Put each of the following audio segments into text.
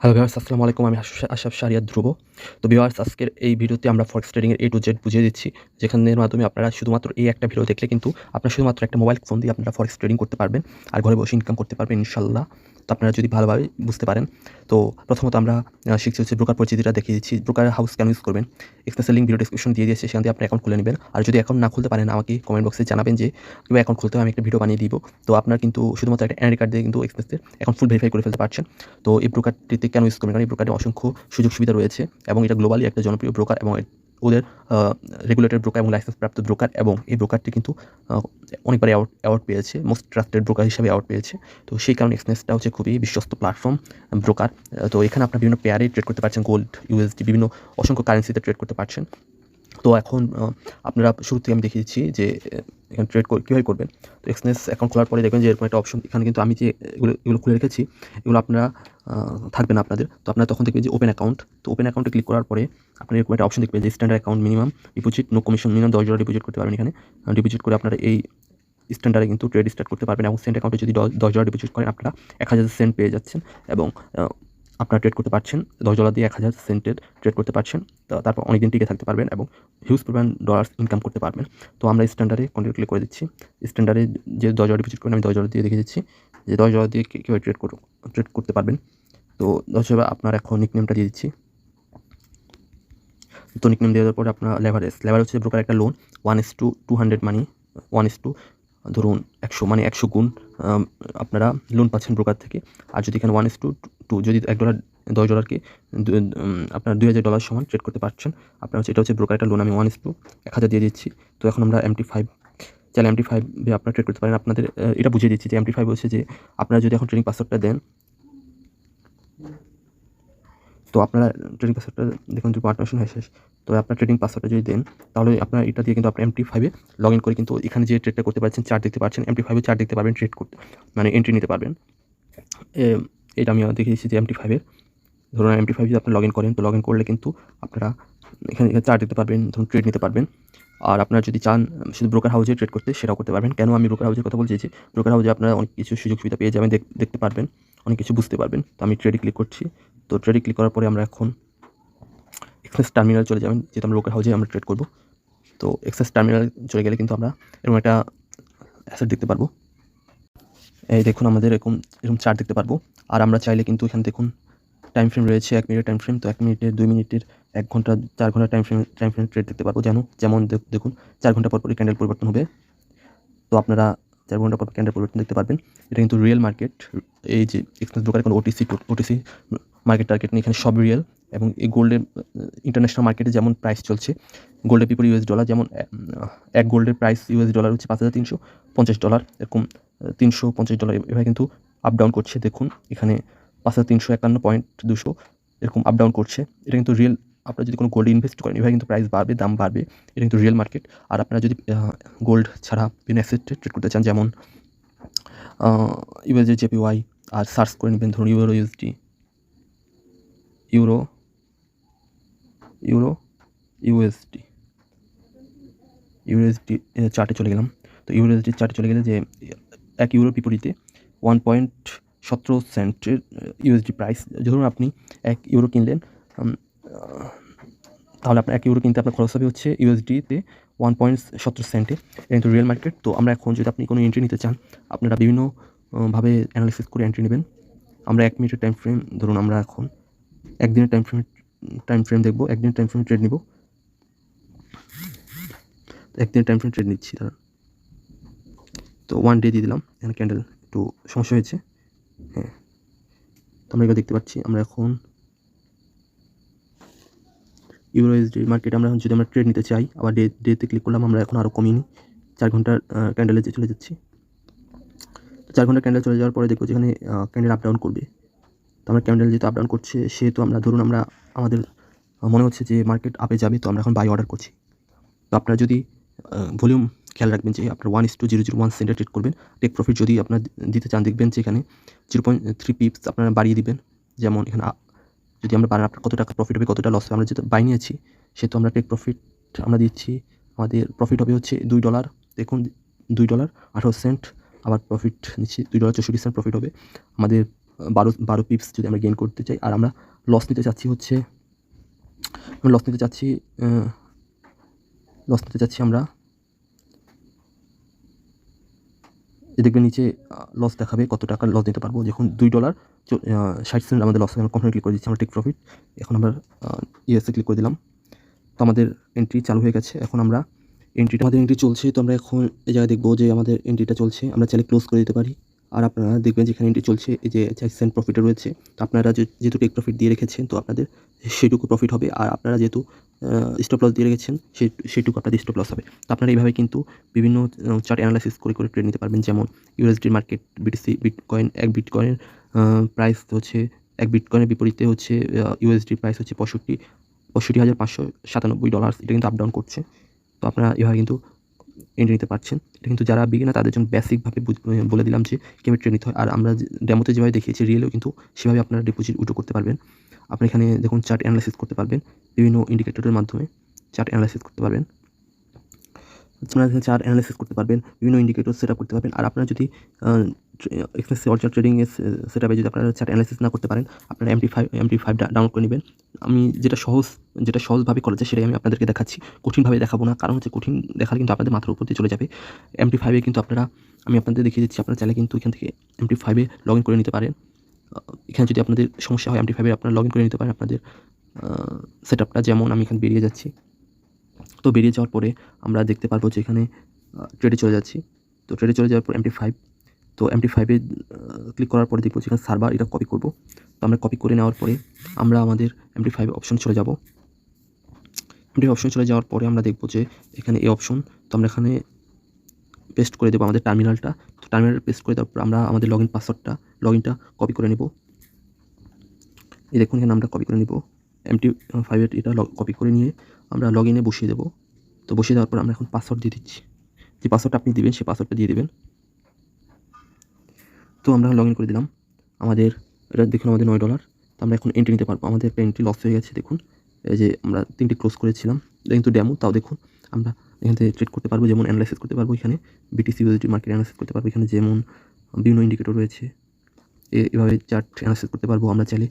Hello viewers, আসসালামু আলাইকুম। আমি আশরাফ শাহরিয়ার ধ্রুব। তো ভিউয়ার্স, আজকের এই ভিডিওতে আমরা ফরেক্স ট্রেডিং এর A to Z বুঝিয়ে দিচ্ছি। যেখানের মাধ্যমে আপনারা শুধুমাত্র এই একটা ভিডিও দেখলে কিন্তু আপনারা শুধুমাত্র একটা মোবাইল ফোন দিয়ে আপনারা ফরেক্স ট্রেডিং করতে পারবেন আর ঘরে বসে ইনকাম করতে পারবেন ইনশাআল্লাহ। তো আপনারা যদি ভালোভাবে বুঝতে পারেন। তো প্রথমত আমরা শিখছি হচ্ছে ব্রোকার পরিচিতিটা দেখিয়ে দিচ্ছি। ব্রোকার হাউস কেন ইউজ করবেন, এক্সপ্রেস লিঙ্ক ভিডিও ডেসক্রিপশন দিয়ে দিয়েছে, সেখান থেকে আপনি অ্যাকাউন্ট খুলে নেবেন। আর যদি অ্যাকাউন্ট না খুলতে পারেন আমাকে কমেন্ট বক্সে জানাবেন যে কীভাবে অ্যাকাউন্ট খুলতে হয়, আমি একটা ভিডিও বানিয়ে দিব। তো আপনার কিন্তু শুধুমাত্র একটা এনআইডি কার্ড দিয়ে কিন্তু এক্সপ্রেসের অ্যাকাউন্ট ফুল ভেরিফাই করে ফেলতে পারছেন। তো এই ব্রোকারটিতে কেন ইউজ করবেন, কারণ এই ব্রোকারে অসংখ্য সুযোগ সুবিধা রয়েছে এবং এটা গ্লোবালি একটা জনপ্রিয় ব্রোকার এবং ওদের রেগুলেটেড ব্রোকার এবং লাইসেন্স প্রাপ্ত ব্রোকার, এবং এই ব্রোকারটি কিন্তু অনেকবার অ্যাওয়ার্ড পেয়েছে, মোস্ট ট্রাস্টেড ব্রোকার হিসেবে অ্যাওয়ার্ড পেয়েছে। তো সেই কারণে এক্সচেঞ্জটা হচ্ছে খুবই বিশ্বস্ত প্ল্যাটফর্ম ব্রোকার। তো এখানে আপনার বিভিন্ন পেয়ারে ট্রেড করতে পারছেন, গোল্ড, ইউএসডি, বিভিন্ন অসংখ্য কারেন্সিতে ট্রেড করতে পারছেন। তো এখন আপনারা শুরু থেকে আমি দেখিয়ে দিচ্ছি যে এখানে ট্রেড কীভাবে করবেন। তো এক্সচেঞ্জ অ্যাকাউন্ট খোলার পরে দেখবেন যে এরকম একটা অপশন, এখানে কিন্তু আমি যে এগুলো খুলে রেখেছি, এগুলো আপনারা থাকবে না আপনাদের। তো আপনারা তখন দেখবেন যে ওপেন অ্যাকাউন্ট। তো ওপেন অ্যাকাউন্টে ক্লিক করার পরে আপনি এরকম একটা অপশন দেখবেন যে standard account, minimum deposit, no commission, minimum $10 deposit করতে পারবেন। এখানে ডিপোজিট করে আপনারা এই স্ট্যান্ডার্ডে কিন্তু ট্রেড স্টার্ট করতে পারবেন, এবং সেন্ট অ্যাকাউন্টে যদি $10 ডিপোজিট করেন আপনারা 1000 সেন্ট পেয়ে যাচ্ছেন, এবং আপনারা ট্রেড করতে পারছেন। $10 দিয়ে 1000 সেন্টের ট্রেড করতে পারছেন। তারপর অনেকদিন টিকে থাকতে পারবেন এবং হিউজ পরিমাণ ডলার্স ইনকাম করতে পারবেন। তো আমরা স্ট্যান্ডার্ডে কন্টিনিউ ক্লিক করে দিচ্ছি। স্ট্যান্ডার্ডে যে $10 ডিপোজিট করেন, আমি $10 দিয়ে দেখে দিচ্ছি যে $10 দিয়ে কীভাবে ট্রেড করতে পারবেন। তো $10 আপনার এখন নিকনেমটা দিয়ে দিচ্ছি। তো নিকনেম দেওয়ার পরে আপনার লেভারেজ হচ্ছে ব্রোকার একটা লোন 1:200 মানি, 1:, ধরুন 100 মানে 100 গুণ আপনারা লোন পাচ্ছেন ব্রোকার থেকে। আর যদি এখানে 1:2 যদি $1 $10কে আপনার $2000 সমান ট্রেড করতে পারছেন আপনার হচ্ছে। এটা হচ্ছে ব্রোকার একটা লোন, আমি 1:1000 দিয়ে দিচ্ছি। তো এখন আমরা MT5 চাইলে MT5 এ আপনারা ট্রেড করতে পারেন। আপনাদের এটা বুঝিয়ে দিচ্ছি যে MT5 হচ্ছে যে আপনারা যদি এখন ট্রেডিং পাসওয়ার্ডটা দেন, তো আপনারা ট্রেডিং পাসওয়ার্ডটা দেখুন যদি পার্টনারশিপ হয় শেষ। তো আপনার ট্রেডিং পাসওয়ার্ডটা যদি দেন, তাহলে আপনার এটা দিয়ে কিন্তু আপনার MT5 এ লগ ইন করে কিন্তু এখানে যে ট্রেডটা করতে পারছেন, চার্ট দেখতে পাচ্ছেন, MT5 এ চার্ট দেখতে পারবেন, ট্রেড করতে মানে এন্ট্রি নিতে পারবেন। এটা আমি দেখিয়ে দিচ্ছি যে MT5 এর, ধরুন MT5 যদি আপনি লগ ইন করেন, তো লগ ইন করলে কিন্তু আপনারা এখানে চার্ট দেখতে পারবেন, ধরুন ট্রেড নিতে পারবেন। আর আপনারা যদি চান শুধু ব্রোকার হাউসে ট্রেড করতে, সেটাও করতে পারবেন। কেন আমি ব্রোকার হাউসের কথা বলছি, যে ব্রোকার হাউসে আপনারা অনেক কিছু সুযোগ সুবিধা পেয়ে যাবেন, দেখতে পারবেন, অনেক কিছু বুঝতে পারবেন। তো আমি ট্রেডে ক্লিক করছি। তো ট্রেডে ক্লিক করার পরে আমরা এখন এক্সেস টার্মিনাল চলে যাবেন, যেহেতু আমরা ব্রোকার হাউসে আমরা ট্রেড করব। তো এক্সেস টার্মিনাল চলে গেলে কিন্তু আমরা এরকম একটা অ্যাসেট দেখতে পারবো। এই দেখুন আমাদের এরকম চার্ট দেখতে পারবো। আর আমরা চাইলে কিন্তু এখানে দেখুন টাইম ফ্রেম রয়েছে, 1 মিনিটের টাইম ফ্রেম। তো 1 মিনিটের, 2 মিনিটের, 1 ঘন্টা, 4 ঘন্টা টাইম ফ্রেম ট্রেড দেখতে পারবো। যেমন দেখুন 4 ঘন্টা পর পরই ক্যান্ডেল পরিবর্তন হবে। তো আপনারা 4 ঘন্টা পর ক্যান্ডেল পরিবর্তন দেখতে পারবেন। এটা কিন্তু রিয়েল মার্কেট। এই যে এক্সচেঞ্জ ব্রোকারের কোনো ওটিসি মার্কেট টার্গেট নেই, এখানে সব রিয়েল। এবং এই গোল্ডের ইন্টারন্যাশনাল মার্কেটে যেমন প্রাইস চলছে, গোল্ডের বিপরীত US ডলার, যেমন এক গোল্ডের প্রাইস US ডলার হচ্ছে $5350, এরকম $350 এভাবে কিন্তু আপ ডাউন করছে। দেখুন এখানে 5351.200 এরকম আপ ডাউন করছে। এটা কিন্তু রিয়েল। আপনারা যদি কোনো গোল্ডে ইনভেস্ট করেন, এভাবে কিন্তু প্রাইস বাড়বে, দাম বাড়বে। এটা কিন্তু রিয়েল মার্কেট। আর আপনারা যদি গোল্ড ছাড়া বিভিন্ন অ্যাসেট ট্রেড করতে চান, যেমন USD JPY, আর সার্চ করে নেবেন ধরুন USD চার্টে চলে গেলাম। তো USD চার্টে চলে গেলে যে 1 ইউরোর বিপরীতে 1.17 সেন্টের USD প্রাইস। ধরুন আপনি 1 ইউরো কিনলেন, তাহলে আপনার 1 ইউরো কিনতে আপনার খরচ হবে হচ্ছে USD-তে 1.17 সেন্টে। এটা কিন্তু রিয়েল মার্কেট। তো আমরা এখন যদি আপনি কোনো এন্ট্রি নিতে চান, আপনারা বিভিন্ন ভাবে অ্যানালাইসিস করে এন্ট্রি নেবেন। আমরা 1 মিনিটের টাইম ফ্রেম, ধরুন আমরা এখন 1 দিনের টাইম ফ্রেম দেখব, 1 দিনের টাইম ফ্রেমে ট্রেড নিব। 1 দিনের টাইম ফ্রেম ট্রেড নিচ্ছি দাঁড়ান। তো 1 ডে দিয়ে দিলাম। এখানে ক্যান্ডেল একটু সমস্যা হয়েছে। হ্যাঁ, তো আমরা এগুলো দেখতে পাচ্ছি। আমরা এখন USD মার্কেটে আমরা যদি আমরা ট্রেড নিতে চাই, আবার ডেতে ক্লিক করলাম। আমরা এখন আরও কমিয়ে নিই, 4 ঘন্টার ক্যান্ডেলে চলে যাচ্ছি। 4 ঘন্টার ক্যান্ডেল চলে যাওয়ার পরে দেখবো যেখানে ক্যান্ডেল আপ ডাউন করবে। তো আমরা ক্যান্ডেল যেহেতু আপ ডাউন করছে, সেহেতু আমরা ধরুন আমাদের মনে হচ্ছে যে মার্কেট আপে যাবে, তো আমরা এখন বাই অর্ডার করছি। তো আপনারা যদি ভলিউম খেয়াল রাখবেন যে আপনার 1:001 সেন্টে ট্রেড করবেন। টেক প্রফিট যদি আপনার দিতে চান, দেখবেন যে এখানে 0.3 পিপস আপনারা বাড়িয়ে দিবেন। যেমন এখানে যদি আমরা বাড়ান, আপনার কত টাকা প্রফিট হবে, কতটা লস হবে। আমরা যেহেতু বাই নিয়েছি, সেহেতু আমরা টেক প্রফিট আমরা দিচ্ছি। আমাদের প্রফিট হবে হচ্ছে $2। দেখুন $2.18। আবার প্রফিট নিচ্ছি $2.64 প্রফিট হবে আমাদের। 12 পিপস যদি আমরা গেইন করতে চাই, আর আমরা লস নিতে চাচ্ছি হচ্ছে লস নিতে চাচ্ছি আমরা দেখবেন নিচে লস দেখাবে কত টাকা লস দিতে পারবো। দেখুন $2.60 আমাদের লস হবে। আমরা কনফার্ম ক্লিক করে দিচ্ছি, আমরা টেক প্রফিট। এখন আমরা ইয়েসে ক্লিক করে দিলাম। তো আমাদের এন্ট্রি চালু হয়ে গেছে। এখন আমরা আমাদের এন্ট্রি চলছে। তো আমরা এখন এই জায়গায় দেখবো যে আমাদের এন্ট্রিটা চলছে। আমরা চাইলে ক্লোজ করে দিতে পারি। আর আপনারা দেখবেন যেখানে এন্ট্রি চলছে এই যে 4 সেন্ট প্রফিটে রয়েছে। তো আপনারা যেহেতু টেক প্রফিট দিয়ে রেখেছেন তো আপনাদের সেটুকু প্রফিট হবে। আর আপনারা যেহেতু স্টপ লস দিয়ে রেখেছেন সেটুকু আপনাদের স্টপ লস হবে। তো আপনারা এইভাবে কিন্তু বিভিন্ন চার্ট অ্যানালাইসিস করে ট্রেড নিতে পারবেন। যেমন ইউএসডি মার্কেট, বিটিসি, বিটকয়েন। এক বিটকয়েনের প্রাইস হচ্ছে, এক বিটকয়েনের বিপরীতে হচ্ছে ইউএসডি প্রাইস হচ্ছে $65,597। এটা কিন্তু আপ ডাউন করছে। তো আপনারা এভাবে কিন্তু এন্ট্রি নিতে পারছেন। এটা কিন্তু যারা বিগিনার তাদের জন্য বেসিকভাবে বলে দিলাম যে কীভাবে ট্রেড নিতে হয়। আর আমরা ডেমোতে যেভাবে দেখিয়েছি রিয়েলেও কিন্তু সেভাবে আপনারা ডিপোজিট উইথড্র করতে পারবেন। আপনি এখানে দেখুন চার্ট অ্যানালাইসিস করতে পারবেন, বিভিন্ন ইন্ডিকেটরের মাধ্যমে চার্ট অ্যানালাইসিস করতে পারবেন। আপনারা চার্ট অ্যানালাইসিস করতে পারবেন, বিভিন্ন ইন্ডিকেটর সেট আপ করতে পারবেন। আর আপনারা যদি এক্সপেন্সিভ অর্চার ট্রেডিংয়ের সেট আপে যদি আপনারা চার্ট অ্যানালাইসিস না করতে পারেন, আপনারা MT5 ডাউনলোড করে নেবেন। আমি যেটা সহজভাবে করা যায় সেটাই আমি আপনাদেরকে দেখাচ্ছি, কঠিনভাবে দেখাবো না। কারণ হচ্ছে কঠিন দেখালে কিন্তু আপনাদের মাথার উপর দিয়ে চলে যাবে। MT5 কিন্তু আমি আপনাদের দেখিয়ে দিচ্ছি। আপনারা চাইলে কিন্তু এখান থেকে MT5 লগ ইন করে নিতে পারেন। এখানে যদি আপনাদের সমস্যা হয় MT5 আপনারা লগ ইন করে নিতে পারেন আপনাদের সেট আপটা। যেমন আমি এখানে বেরিয়ে যাচ্ছি। তো বেরিয়ে যাওয়ার পরে আমরা দেখতে পারবো যে এখানে ট্রেডে চলে যাচ্ছি। তো ট্রেডে চলে যাওয়ার পর MT5, তো MT5 ক্লিক করার পরে দেখবো যেখানে সার্ভার, এটা কপি করব। তো আমরা কপি করে নেওয়ার পরে আমরা আমাদের MT5 অপশনে চলে যাব। MT5 অপশনে চলে যাওয়ার পরে আমরা দেখবো যে এখানে এই অপশন। তো আমরা এখানে পেস্ট করে দেবো আমাদের টার্মিনালটা। তো টার্মিনালটা পেস্ট করে দেওয়ার পর আমরা আমাদের লগ ইনটা কপি করে নেব। এই দেখুন এখানে আমরা কপি করে নেব MT5 এটা কপি করে নিয়ে আমরা লগ ইনে বসিয়ে দেবো। তো বসিয়ে দেওয়ার পর আমরা এখন পাসওয়ার্ড দিয়ে দিচ্ছি। যে পাসওয়ার্ডটা আপনি দিবেন সেই পাসওয়ার্ডটা দিয়ে দেবেন। তো আমরা লগ ইন করে দিলাম। আমাদের এটা দেখুন আমাদের $9। তো আমরা এখন এন্ট্রি নিতে পারবো। আমাদের একটা এন্ট্রি লস হয়ে গেছে। দেখুন এই যে আমরা 3টি ক্লোজ করেছিলাম, এটা কিন্তু ডেমো। তাও দেখুন আমরা এখান থেকে ট্রেড করতে পারবো, যেমন অ্যানালাইসিস করতে পারবো। এখানে বিটিসি ইউএসডি মার্কেট অ্যানালাইসিস করতে পারবো। এখানে যেমন বিভিন্ন ইন্ডিকেটর রয়েছে, এভাবে চার্ট অ্যানালাইসিস করতে পারবো আমরা চাইলে।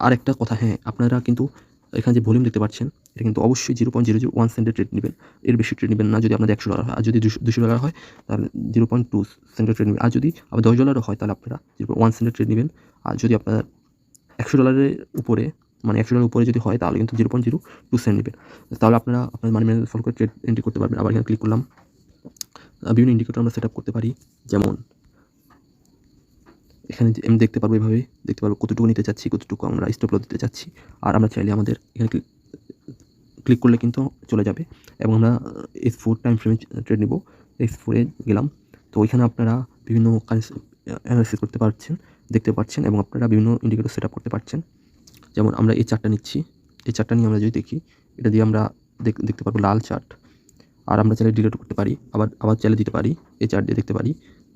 আর একটা কথা, হ্যাঁ, আপনারা কিন্তু এখানে যে ভলিউম দেখতে পাচ্ছেন এটা কিন্তু অবশ্যই 0.001 সেন্টের ট্রেড নেবেন। এর বেশি ট্রেড নেবেন না। যদি আপনাদের $100 হয়, আর যদি $200 হয় তাহলে 0.2 সেন্টের ট্রেড নেবেন। আর যদি আবার $10 হয় তাহলে আপনারা 0.1 সেন্টের ট্রেড নেবেন। আর যদি আপনার $100 উপরে, মানে $100 উপরে যদি হয় তাহলে কিন্তু 0.02 সেন্ট নেবেন। তাহলে আপনারা আপনার মানি ম্যানেজার ফলো করে ট্রেড এন্ট্রি করতে পারবেন। আবার এখানে ক্লিক করলাম। বিভিন্ন ইন্ডিকেটর আমরা সেট আপ করতে পারি। যেমন এখানে আমি দেখতে পারবো, এভাবে দেখতে পারবো কতটুকু নিতে চাচ্ছি, কতটুকু আমরা স্টপ লস দিতে চাচ্ছি। আর আমরা চাইলে আমাদের এখানে ক্লিক করলে কিন্তু চলে যাবে। এবং আমরা S4 টাইম ফ্রেমে ট্রেড নেব। S4 গেলাম। তো ওইখানে আপনারা বিভিন্ন অ্যানালাইসিস করতে পারছেন, দেখতে পাচ্ছেন, এবং আপনারা বিভিন্ন ইন্ডিকেটর সেট আপ করতে পারছেন। যেমন আমরা এই চার্টটা নিচ্ছি। এই চার্টটা নিয়ে আমরা যদি দেখি, এটা দিয়ে আমরা দেখতে পারবো লাল চার্ট। আর আমরা চাইলে ডিলিট করতে পারি, আবার চাইলে দিতে পারি। এই চার্ট দিয়ে দেখতে পারি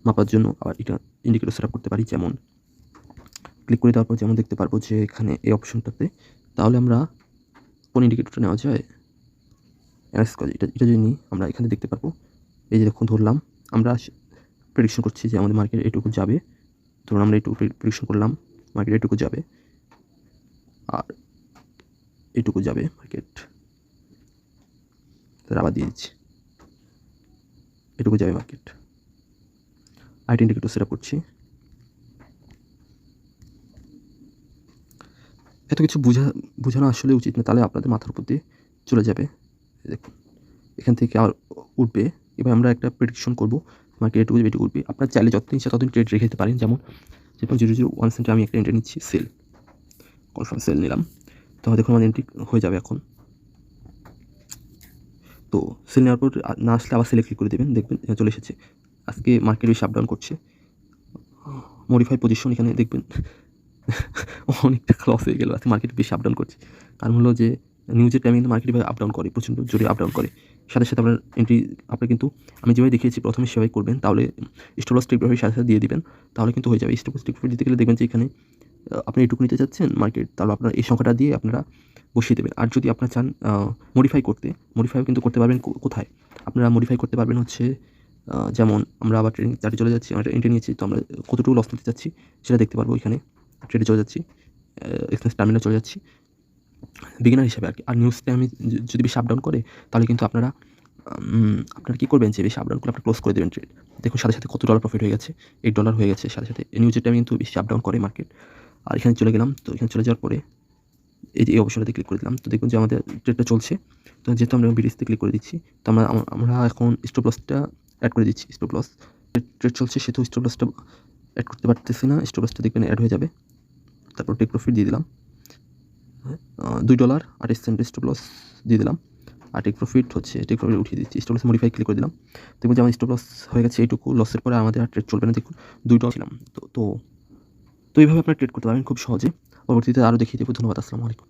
মাপার জন্য। আবার এটা ইন্ডিকেটর সেট আপ করতে পারি। যেমন ক্লিক করে দেওয়ার পর যেমন দেখতে পারবো যে এখানে এই অপশনটাতে, তাহলে আমরা কোন ইন্ডিকেটরটা নেওয়া যায় অ্যানালাইসিস করে এটা যদি নিই, আমরা এখানে দেখতে পারবো। এই যে দেখুন ধরলাম, আমরা প্রেডিকশন করছি যে আমাদের মার্কেট এটুকু যাবে। ধরুন আমরা এটুকু প্রেডিকশন করলাম, মার্কেট এটুকু যাবে, আর এটুকু যাবে মার্কেট। তাহলে আবার দিয়ে দিচ্ছি, এটুকু যাবে market. IT indicator set up করছি। এত কিছু বোঝানো আসলে উচিত না, তাহলে আপনাদের মাথার উপর দিয়ে চলে যাবে। দেখুন এখান থেকে আর উঠবে। এবার আমরা একটা প্রেডিকশন করবো মার্কেট এটুকু উঠবে। আপনার চাইলে যতদিন ইচ্ছা ততদিন ট্রেড রেখে দিতে পারেন। যেমন 0.001 সেন্টে আমি একটা এন্ট্রি নিচ্ছি, সেল, কনফার্ম সেল নিলাম। তো দেখুন আমার এন্ট্রি হয়ে যাবে এখন। তো সেল নেওয়ার পর না আসলে আবার সেলে ক্লিক করে দেবেন, দেখবেন চলে এসেছে। আজকে মার্কেট বেশি আপ ডাউন করছে। মডিফাই পজিশন এখানে দেখবেন অনেক টাকা লস হয়ে গেল। আজকে মার্কেট বেশি আপ ডাউন করছে। কারণ হলো যে নিউজের টাইমে কিন্তু মার্কেট আপ ডাউন করে, প্রচণ্ড জোরে আপ ডাউন করে। সাথে সাথে আপনার এন্ট্রি আপনার কিন্তু আমি যেভাবে দেখিয়েছি প্রথমে সেভাবে করবেন। তাহলে স্টপ লস টেক প্রফিট সাথে সাথে দিয়ে দিবেন, তাহলে কিন্তু হয়ে যাবে। স্টপ লস টেক প্রফিট দিতে গেলে দেখবেন যে এখানে আপনি এটুকু নিতে চাচ্ছেন মার্কেট, তাহলে আপনার এই সংখ্যাটা দিয়ে আপনারা বসিয়ে দেবেন। আর যদি আপনারা চান মডিফাই কিন্তু করতে পারবেন। কোথায় আপনারা মডিফাই করতে পারবেন হচ্ছে, যেমন আমরা আবার ট্রেডিং চার্টে চলে যাচ্ছি। আমরা এন্ট্রি নিয়েছি, তো আমরা কতটুকু লস নিতে চাচ্ছি সেটা দেখতে পারবো এখানে। ট্রেডে চলে যাচ্ছি, এক্সচেঞ্জ টার্মিনালে চলে যাচ্ছি বিগিনার হিসেবে আর কি। আর নিউজটা আমি যদি বেশি আপ ডাউন করে তাহলে কিন্তু আপনারা কী করবেন যে বেশি আপ ডাউন করে আপনারা ক্লোজ করে দেবেন ট্রেড। দেখুন সাথে সাথে কত ডলার প্রফিট হয়ে গেছে, $8 হয়ে গেছে সাথে সাথে। এই নিউজের টাইমে কিন্তু বেশি আপ ডাউন করে মার্কেট। আর এখানে চলে গেলাম, তো এখানে চলে যাওয়ার পরে এই যে এই অপশনটাতে ক্লিক করে দিলাম, তো দেখুন যে আমাদের ট্রেডটা চলছে। তো যেহেতু আমরা বিডিসিতে ক্লিক করে দিচ্ছি, তো আমরা এখন স্টপ লসটা অ্যাড করে দিচ্ছি। স্টপ লস ট্রেড চলছে সেহেতু স্টপ লসটা অ্যাড করতে পারতেছি না, স্টপ লসটা দেখবেন অ্যাড হয়ে যাবে। তারপর টেক প্রফিট দিয়ে দিলাম, $2.28 স্টপ লস দিয়ে দিলাম। আর টেক প্রফিট উঠিয়ে দিচ্ছি, স্টপ লস মডিফাই ক্লিক করে দিলাম। দেখুন যে আমার স্টপ লস হয়ে গেছে এইটুকু, লসের পরে আমাদের আর ট্রেড চলবে না। দেখুন $2 ছিলাম। তো এইভাবে আপনারা ট্রেড করতে পারবেন খুব সহজে। পরবর্তীতে আরও দেখিয়ে দেবো। ধন্যবাদ, আসসালামু আলাইকুম।